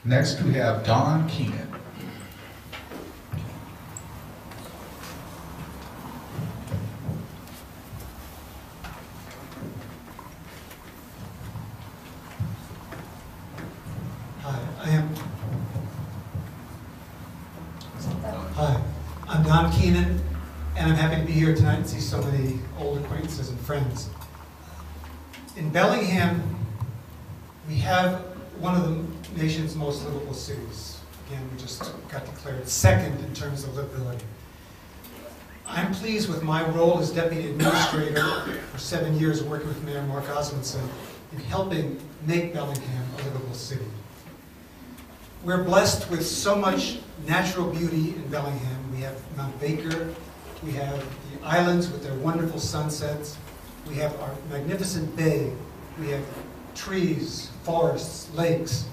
Next we have Don Keenan. Hi, I'm Don Keenan, and I'm happy to be here tonight and see so many old acquaintances and friends. In Bellingham, we have one of the nation's most livable cities. Again, we just got declared second in terms of livability. I'm pleased with my role as Deputy Administrator for 7 years working with Mayor Mark Osmondson in helping make Bellingham a livable city. We're blessed with so much natural beauty in Bellingham. We have Mount Baker, we have the islands with their wonderful sunsets, we have our magnificent bay, we have trees, forests, lakes,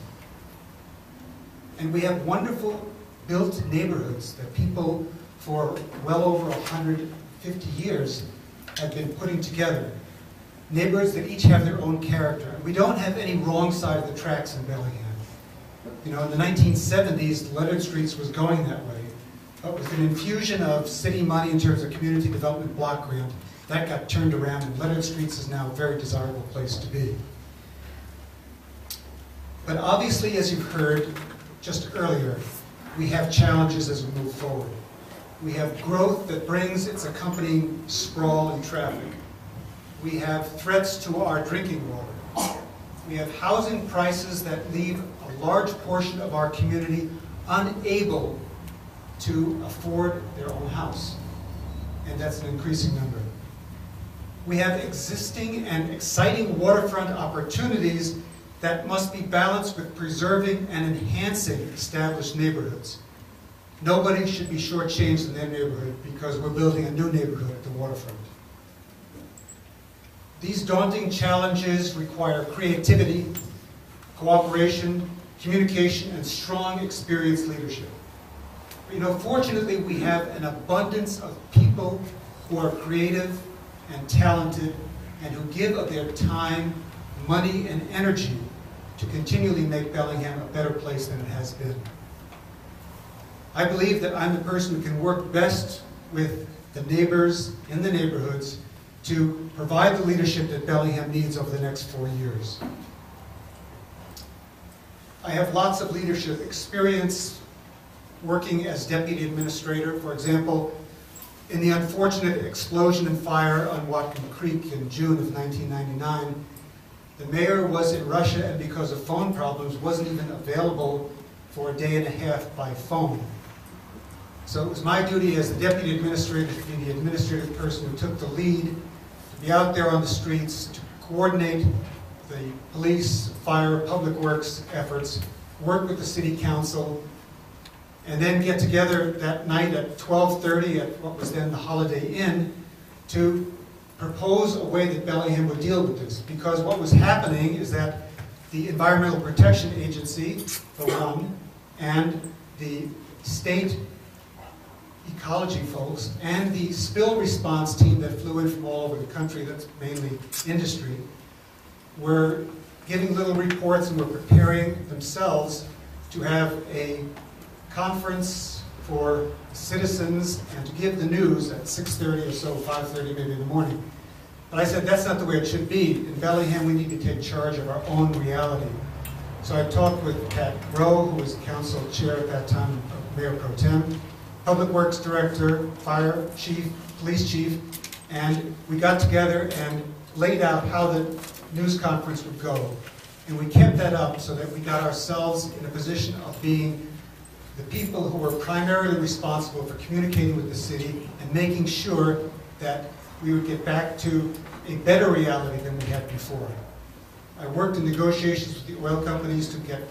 and we have wonderful built neighborhoods that people for well over 150 years have been putting together. Neighborhoods that each have their own character. We don't have any wrong side of the tracks in Bellingham. You know, in the 1970s, Leonard Streets was going that way, but with an infusion of city money in terms of community development block grant, that got turned around, and Leonard Streets is now a very desirable place to be. But obviously, as you've heard just earlier, we have challenges as we move forward. We have growth that brings its accompanying sprawl and traffic. We have threats to our drinking water. We have housing prices that leave a large portion of our community unable to afford their own house, and that's an increasing number. We have existing and exciting waterfront opportunities that must be balanced with preserving and enhancing established neighborhoods. Nobody should be shortchanged in their neighborhood because we're building a new neighborhood at the waterfront. These daunting challenges require creativity, cooperation, communication, and strong, experienced leadership. You know, fortunately, we have an abundance of people who are creative and talented and who give of their time, money, and energy to continually make Bellingham a better place than it has been. I believe that I'm the person who can work best with the neighbors in the neighborhoods to provide the leadership that Bellingham needs over the next 4 years. I have lots of leadership experience working as Deputy Administrator. For example, in the unfortunate explosion and fire on Watkin Creek in June of 1999, the mayor was in Russia and because of phone problems wasn't even available for a day and a half by phone. So it was my duty as the Deputy Administrator to be the administrative person who took the lead, to be out there on the streets, to coordinate the police, fire, public works efforts, work with the city council, and then get together that night at 12:30 at what was then the Holiday Inn to propose a way that Bellingham would deal with this. Because what was happening is that the Environmental Protection Agency, for one, and the state ecology folks, and the spill response team that flew in from all over the country, that's mainly industry, were giving little reports and were preparing themselves to have a conference for citizens and to give the news at 6:30 or so, 5:30 maybe in the morning. But I said that's not the way it should be. In Bellingham we need to take charge of our own reality. So I talked with Pat Rowe, who was the council chair at that time, Mayor Pro Tem, Public Works Director, Fire Chief, Police Chief, and we got together and laid out how the news conference would go. And we kept that up so that we got ourselves in a position of being the people who were primarily responsible for communicating with the city and making sure that we would get back to a better reality than we had before. I worked in negotiations with the oil companies to get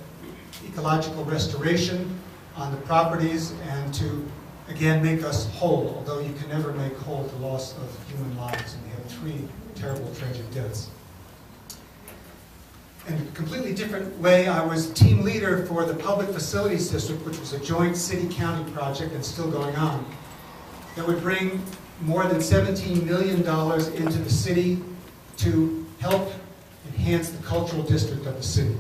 ecological restoration on the properties and to, again, make us whole, although you can never make whole the loss of human lives, and we had 3 terrible, tragic deaths. In a completely different way, I was team leader for the Public Facilities District, which was a joint city-county project and still going on, that would bring more than $17 million into the city to help enhance the cultural district of the city.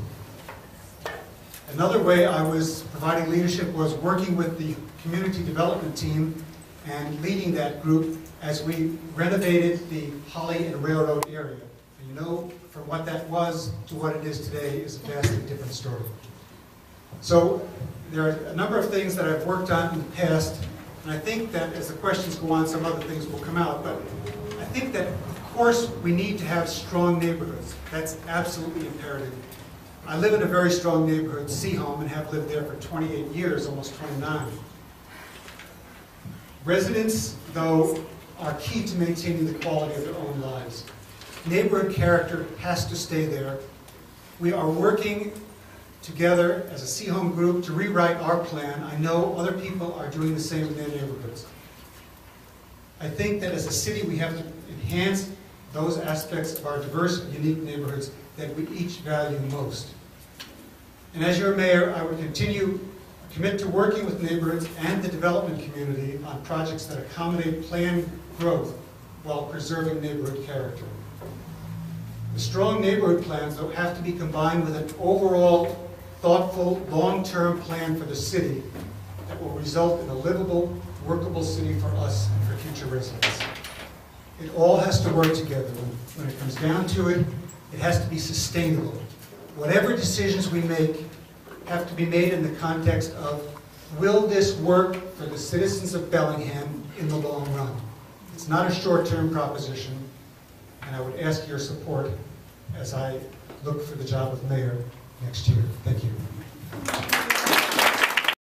Another way I was providing leadership was working with the community development team and leading that group as we renovated the Holly and Railroad area. And you know, from what that was to what it is today is a vastly different story. So there are a number of things that I've worked on in the past, and I think that as the questions go on, some other things will come out. But I think that, of course, we need to have strong neighborhoods. That's absolutely imperative. I live in a very strong neighborhood, Seaholm, and have lived there for 28 years, almost 29. Residents, though, are key to maintaining the quality of their own lives. Neighborhood character has to stay there. We are working together as a Seaholm group to rewrite our plan. I know other people are doing the same in their neighborhoods. I think that as a city we have to enhance those aspects of our diverse and unique neighborhoods that we each value most. And as your mayor, I would commit to working with neighborhoods and the development community on projects that accommodate planned growth while preserving neighborhood character. The strong neighborhood plans, though, have to be combined with an overall, thoughtful, long-term plan for the city that will result in a livable, workable city for us and for future residents. It all has to work together. When it comes down to it, it has to be sustainable. Whatever decisions we make have to be made in the context of, will this work for the citizens of Bellingham in the long run? It's not a short-term proposition, and I would ask your support as I look for the job of mayor next year. Thank you.